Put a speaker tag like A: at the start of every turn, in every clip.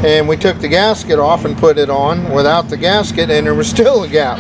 A: and we took the gasket off and put it on without the gasket, and there was still a gap.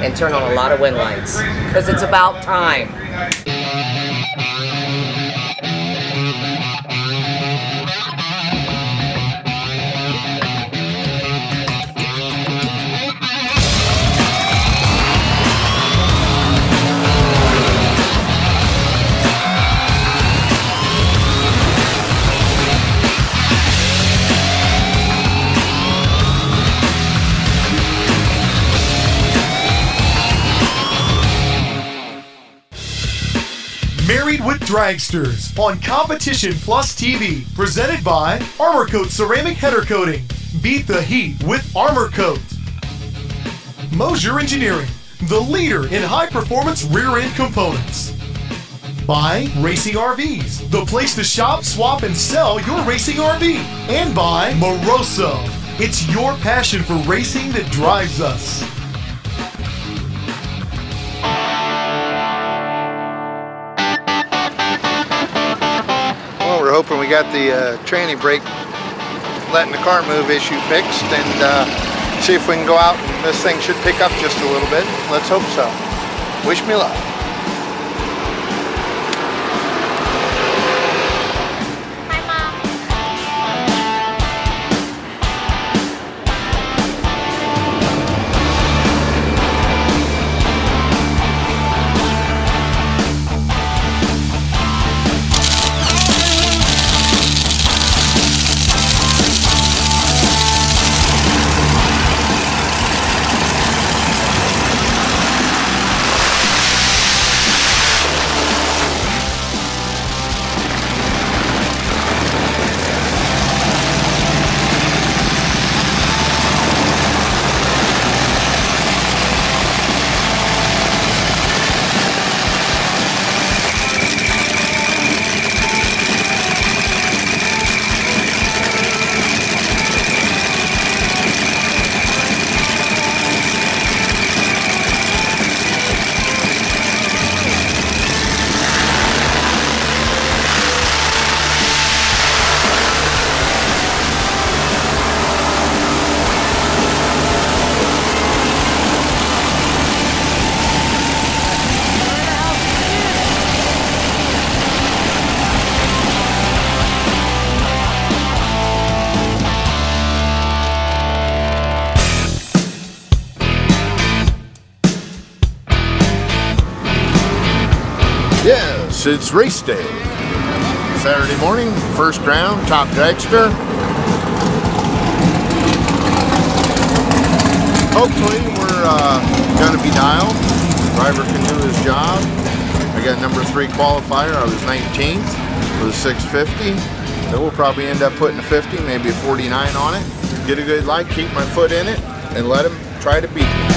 B: And turn on a lot of wind lights, because it's about time.
C: Married with Dragsters on Competition Plus TV, presented by Armor Coat Ceramic Header Coating. Beat the heat with Armor Coat. Moser Engineering, the leader in high-performance rear-end components. By RacingRVS, the place to shop, swap, and sell your racing RV. And by Moroso, it's your passion for racing that drives us.
A: Well, we're hoping we got the tranny brake letting the car move issue fixed, and see if we can go out, and this thing should pick up just a little bit. Let's hope so. Wish me luck. Yes, it's race day. Saturday morning, first round, top dragster. Hopefully we're going to be dialed. Driver can do his job. I got number 3 qualifier. I was 19th with a 650. So we'll probably end up putting a 50, maybe a 49 on it. Get a good light, keep my foot in it, and let him try to beat me.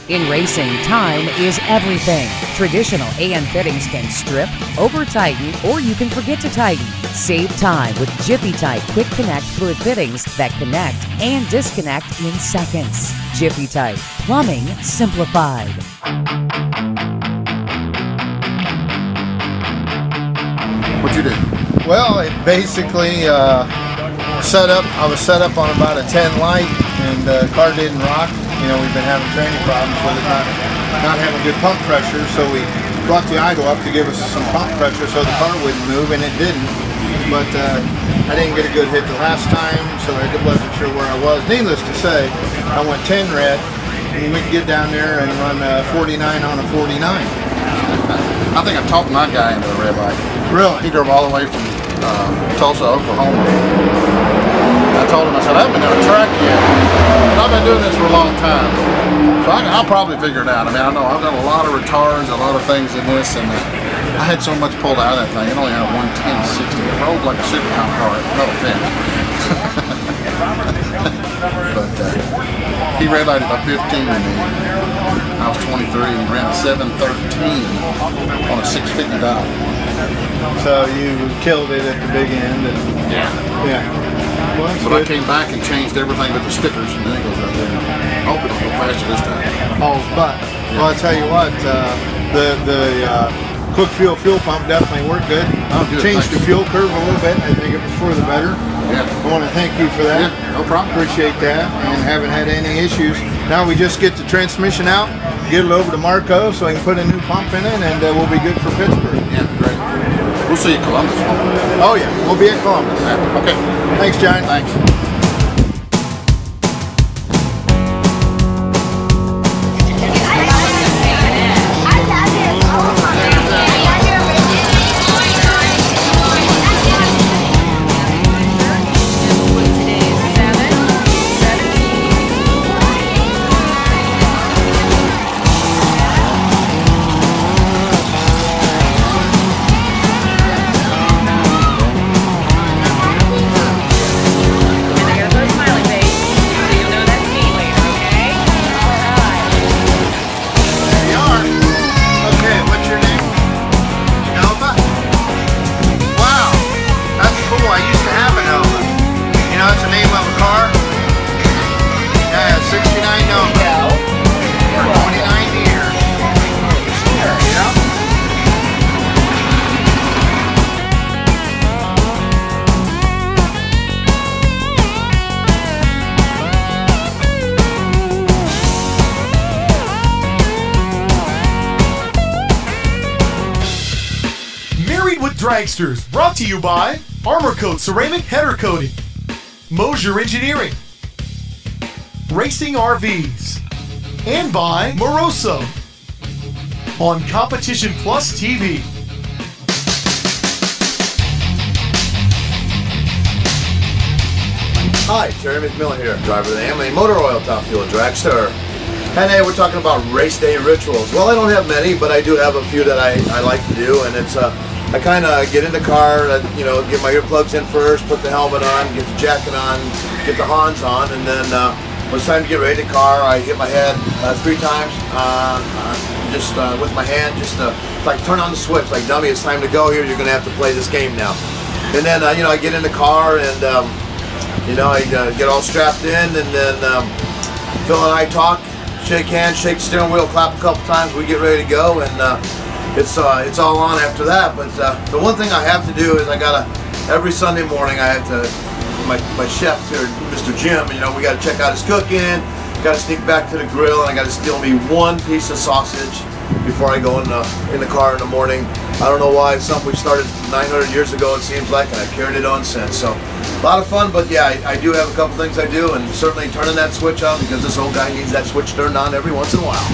B: In racing, time is everything. Traditional AN fittings can strip, over-tighten, or you can forget to tighten. Save time with Jiff-tite Quick Connect fluid fittings that connect and disconnect in seconds. Jiff-tite, plumbing simplified.
A: What'd you do? Well, it basically I was set up on about a 10 light, and the car didn't rock. You know, we've been having training problems with it not having good pump pressure, so we brought the idle up to give us some pump pressure so the car wouldn't move, and it didn't. But I didn't get a good hit the last time, so I wasn't sure where I was. Needless to say, I went 10 red, and we could get down there and run 49 on a 49.
D: I think I talked my guy into a red light.
A: Really?
D: He drove all the way from Tulsa, Oklahoma. I told him, I said, I haven't been on a track yet, but I've been doing this for a long time. So I'll probably figure it out. I mean, I know I've done a lot of retards, a lot of things in this, and I had so much pulled out of that thing. It only had a 110/60. It rolled like a supercom car, no offense. But he red lighted by 15 to me. I was 23, and he ran a 713 on a 650 dial.
A: So you killed it at the big end. And, yeah. Well,
D: but I came back and changed everything but the stickers, and then it goes out there. I hope it'll go faster this time.
A: Oh, but well, I'll tell you what, the quick fuel pump definitely worked good.
D: Good,
A: changed the fuel curve a little bit. I think it was for the better.
D: Yeah.
A: I want to thank you for that.
D: Yeah, no problem.
A: Appreciate that, and haven't had any issues. Now we just get the transmission out, get it over to Marco so I can put a new pump in it, and we'll be good for Pittsburgh.
D: Yeah, great. We'll see you at Columbus.
A: Oh yeah, we'll be at Columbus.
D: Yeah. Okay.
A: Thanks, John.
D: Thanks.
C: Dragsters, brought to you by Armor Coat Ceramic Header Coating, Moser Engineering, RacingRVS, and by Moroso on Competition Plus TV.
E: Hi, Terry McMillen here, driver of the Amalie Motor Oil Top Fuel Dragster. And hey, we're talking about race day rituals. Well, I don't have many, but I do have a few that I like to do, and it's I kind of get in the car, you know, get my earplugs in first, put the helmet on, get the jacket on, get the horns on, and then when it's time to get ready in the car, I hit my head 3 times, just with my hand, just like turn on the switch, like dummy, it's time to go here, you're going to have to play this game now. And then, you know, I get in the car and, you know, I get all strapped in, and then Phil and I talk, shake hands, shake the steering wheel, clap a couple times, we get ready to go, and it's all on after that. But the one thing I have to do is every Sunday morning I have to, my chef here, Mr. Jim, you know, we got to check out his cooking, got to sneak back to the grill, and I got to steal me 1 piece of sausage before I go in the car in the morning. I don't know why, it's something we started 900 years ago it seems like, and I've carried it on since. So a lot of fun, but yeah, I do have a couple things I do, and certainly turning that switch on, because this old guy needs that switch turned on every once in a while.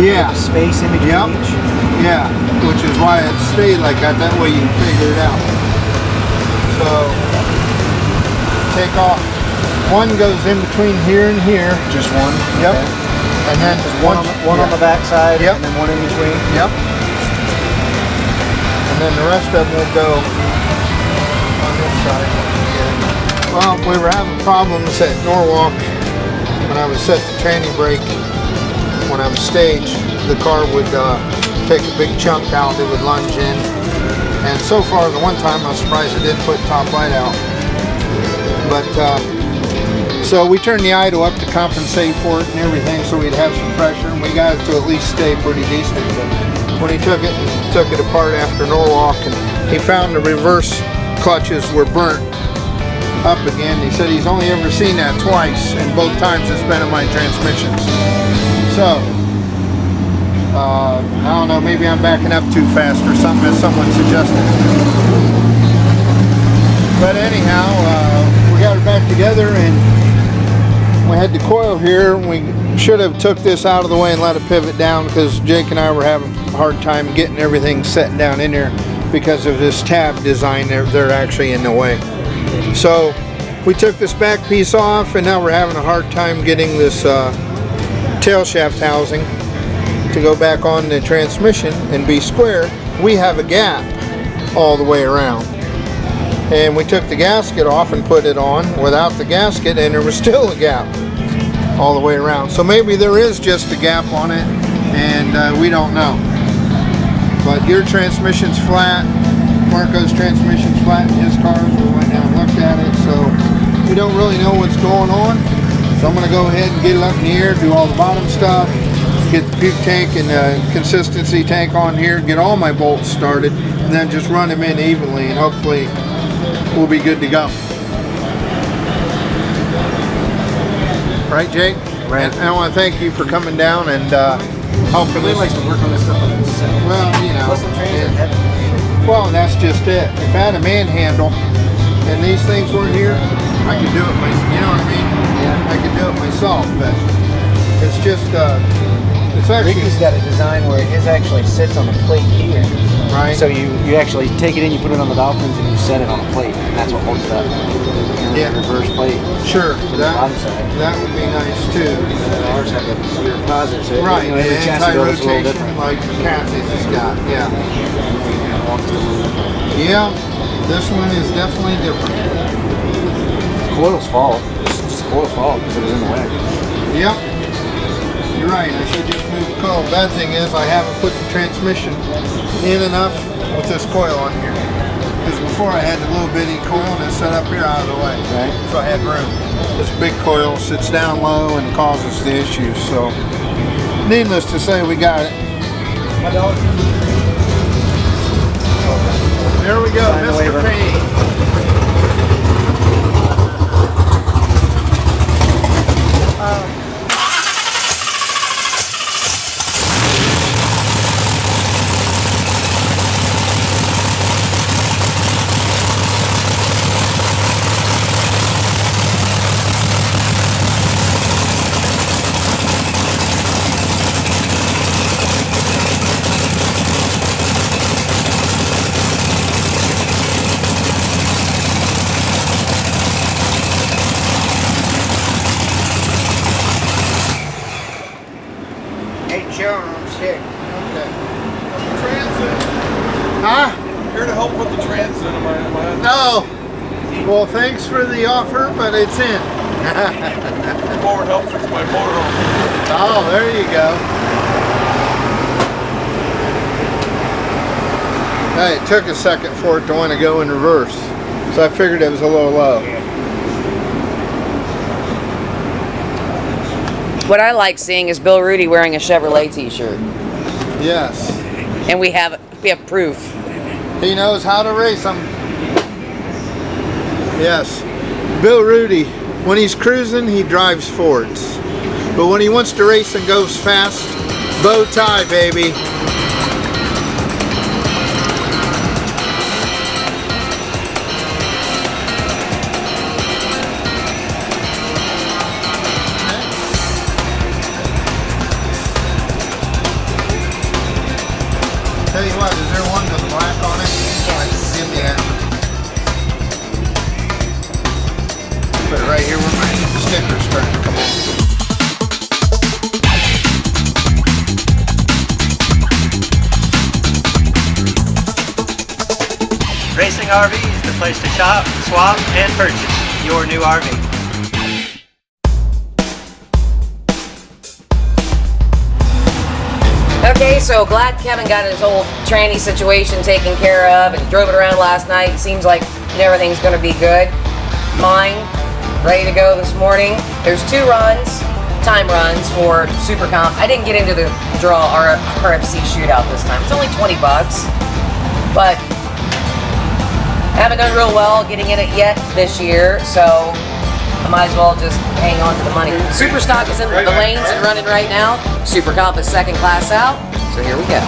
F: Yeah. Space in between each.
A: Yeah, which is why it stayed like that. That way you can figure it out. So, take off. One goes in between here and here.
F: Just one?
A: Yep.
F: Okay.
A: And then
F: one on the back side,
A: yep.
F: And then one in between?
A: Yep. And then the rest of them will go on this side. Well, we were having problems at Norwalk when I was set the tranny brake. When I was staged, the car would take a big chunk out, it would lunge in. And so far, the one time I was surprised it didn't put top light out. But, so we turned the idle up to compensate for it and everything so we'd have some pressure, and we got it to at least stay pretty decent. But when he took it apart after Norwalk, and he found the reverse clutches were burnt up again. He said he's only ever seen that twice, and both times it's been in my transmissions. So, I don't know, maybe I'm backing up too fast or something, as someone suggested. But anyhow, we got it back together, and we had the coil here. We should have took this out of the way and let it pivot down, because Jake and I were having a hard time getting everything set down in there because of this tab design. They're actually in the way. So we took this back piece off, and now we're having a hard time getting this tail shaft housing to go back on the transmission and be square. We have a gap all the way around. And we took the gasket off and put it on without the gasket, and there was still a gap all the way around. So maybe there is just a gap on it, and we don't know. But your transmission's flat, Marco's transmission's flat in his cars. We went down and looked at it, so we don't really know what's going on. So I'm going to go ahead and get it up in the air, do all the bottom stuff, get the puke tank and consistency tank on here, get all my bolts started, and then just run them in evenly, and hopefully we'll be good to go. Right, Jake? Right. And I want to thank you for coming down and helping us.
F: Likes to work on this stuff on himself.
A: Well, you know.
F: Plus the trains are heavy.
A: Well, that's just it. If I had a manhandle and these things weren't here, I could do it myself. You know what I mean? Yeah. I could do it myself, but it's just, it's actually...
F: Ricky's got a design where his actually sits on the plate here.
A: Right.
F: So you actually take it in, you put it on the Dolphins, and you set it on a plate. And that's what holds it up.
A: Yeah.
F: Reverse plate.
A: Sure.
F: That
A: would be nice too.
F: Ours have a rear posit, so
A: right.
F: every chassis goes a little different.
A: Like Kathy's has got. Yeah. Yeah. This one is definitely different.
F: Coil's fault. It's just coil's fault because it was in the way.
A: Yep. You're right. I should just move the coil. Bad thing is I haven't put the transmission in enough with this coil on here. Because before I had the little bitty coil that's set up here out of the way.
F: Right.
A: So I had room. This big coil sits down low and causes the issues. So needless to say, we got it.
F: My dog.
A: There we go, Mr. Payne.
G: Here to help with the transit.
A: No. Well, thanks for the offer, but it's in.
G: Forward help fix my motorhome.
A: Oh, there you go. Hey, it took a second for it to want to go in reverse, so I figured it was a little low.
B: What I like seeing is Bill Rudy wearing a Chevrolet t-shirt.
A: Yes.
B: And we have proof.
A: He knows how to race them. Yes. Bill Rudy, when he's cruising, he drives Fords. But when he wants to race and goes fast, bow tie, baby.
H: Racing RV is the place to shop, swap, and purchase your new RV.
B: Okay, so glad Kevin got his whole tranny situation taken care of and drove it around last night. Seems like everything's going to be good. Mine, ready to go this morning. There's 2 runs, time runs for Super Comp. I didn't get into the draw RFC shootout this time. It's only 20 bucks, but I haven't done real well getting in it yet this year, so I might as well just hang on to the money. Super Stock is in the lanes and running right now. Super Comp is second class out, so here we go.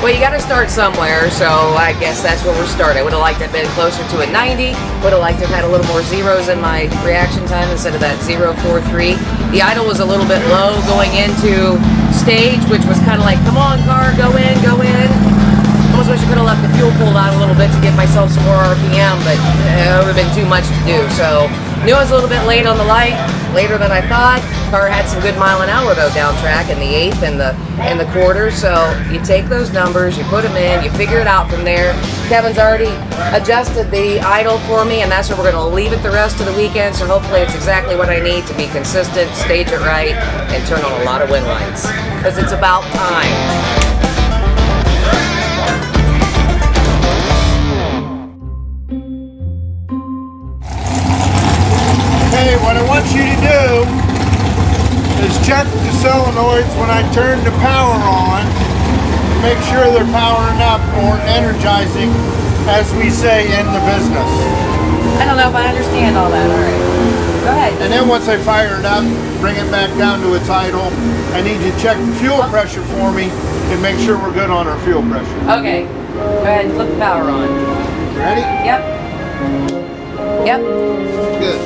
B: Well, you got to start somewhere, so I guess that's where we're starting. I would have liked to have been closer to a 90. Would have liked to have had a little more zeros in my reaction time instead of that 0.43. The idle was a little bit low going into stage, which was kind of like, come on, car, go in, go in. Almost wish I could have left the fuel pulled out a little bit to give myself some more RPM, but it would have been too much to do. So knew I was a little bit late on the light, later than I thought. Car had some good mile an hour though down track in the 8th and the quarter. So you take those numbers, you put them in, you figure it out from there. Kevin's already adjusted the idle for me, and that's where we're going to leave it the rest of the weekend. So hopefully it's exactly what I need to be consistent, stage it right, and turn on a lot of wind lights because it's about time.
I: Okay, what I want you to do is check the solenoids when I turn the power on. Make sure they're powering up or energizing, as we say in the business.
B: I don't know if I understand all that. All right. Go ahead.
I: And then once I fire it up, bring it back down to its idle. I need you to check the fuel pressure for me and make sure we're good on our fuel pressure.
B: Okay. Go ahead and flip the power on.
I: Ready?
B: Yep. Yep.
I: Good.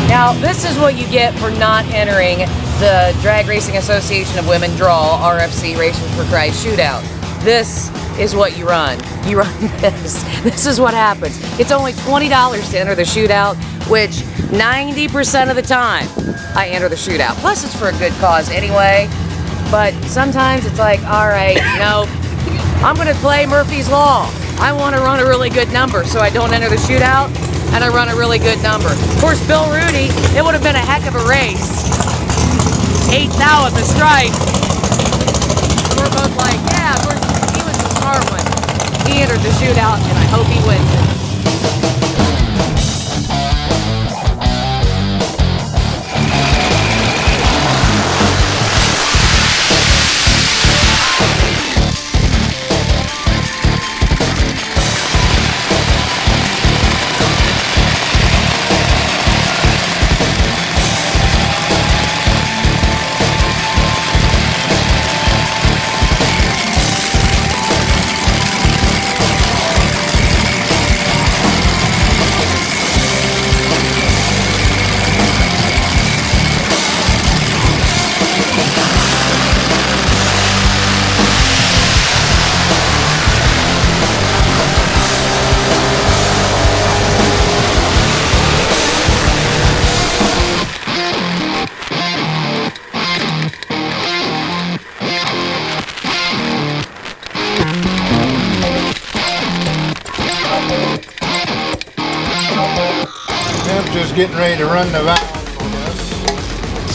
B: Now, this is what you get for not entering the Drag Racing Association of Women Draw RFC Racers for Christ shootout. This is what you run. You run this. This is what happens. It's only $20 to enter the shootout, which 90% of the time I enter the shootout. Plus, it's for a good cause anyway. But sometimes it's like, all right, no, I'm going to play Murphy's Law. I want to run a really good number, so I don't enter the shootout, and I run a really good number. Of course, Bill Rudy, it would have been a heck of a race. 8th out at the stripe. We're both like, yeah, of course, he was the smart one. He entered the shootout, and I hope he wins it.
I: just getting ready to run the valve on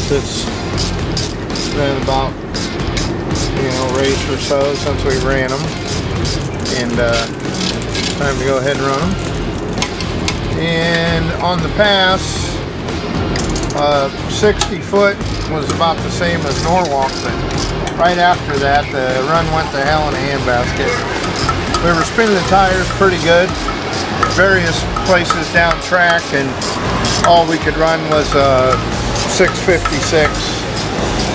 I: this. It's been about, race or so since we ran them, and time to go ahead and run them. And on the pass, 60 foot was about the same as Norwalk, but right after that the run went to hell in a handbasket. We were spinning the tires pretty good, various places down track, and all we could run was 656. I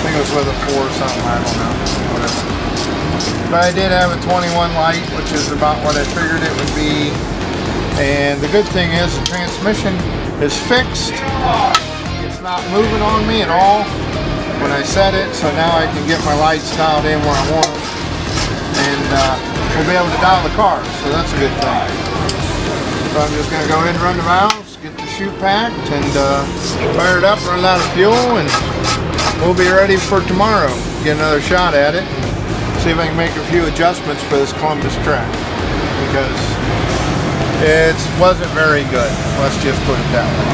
I: think it was with a 4 or something, I don't know, whatever. But I did have a 21 light, which is about what I figured it would be. And the good thing is the transmission is fixed. It's not moving on me at all when I set it, so now I can get my lights dialed in where I want them. And we'll be able to dial the car, so that's a good thing. So I'm just going to go ahead and run the valves, get the chute packed, and fire it up, run out of fuel, and we'll be ready for tomorrow. Get another shot at it, and see if I can make a few adjustments for this Columbus track, because it wasn't very good. Let's just put it that way.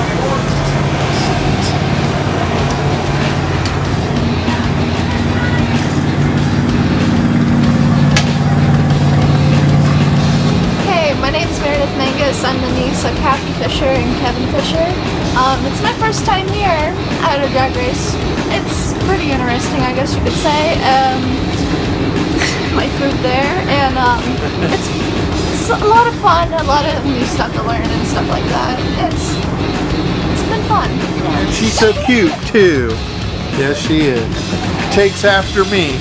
J: I'm the niece of Kathy Fisher and Kevin Fisher. It's my first time here at a drag race. It's pretty interesting, I guess you could say. My food there, and it's a lot of fun, a lot of new stuff to learn and stuff like that. It's been fun.
I: And she's so cute too. Yes, she is. Takes after me.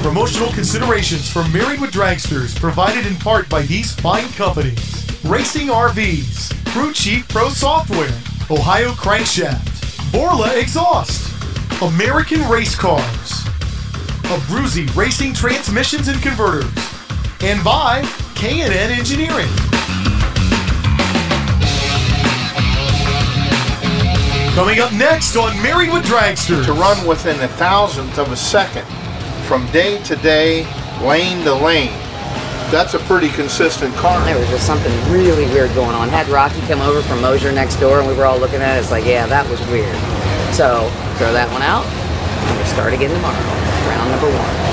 C: Promotional considerations for Married with Dragsters provided in part by these fine companies: RacingRVS, Crew Chief Pro Software, Ohio Crankshaft, Borla Exhaust, American Race Cars, Abruzzi Racing Transmissions and Converters, and by K&N Engineering. Coming up next on Married with Dragsters.
I: To run within a thousandth of a second from day to day, lane to lane. That's a pretty consistent car.
B: There was just something really weird going on. Had Rocky come over from Moser next door, and we were all looking at it. It's like, yeah, that was weird. So throw that one out, and we'll start again tomorrow. Round number 1.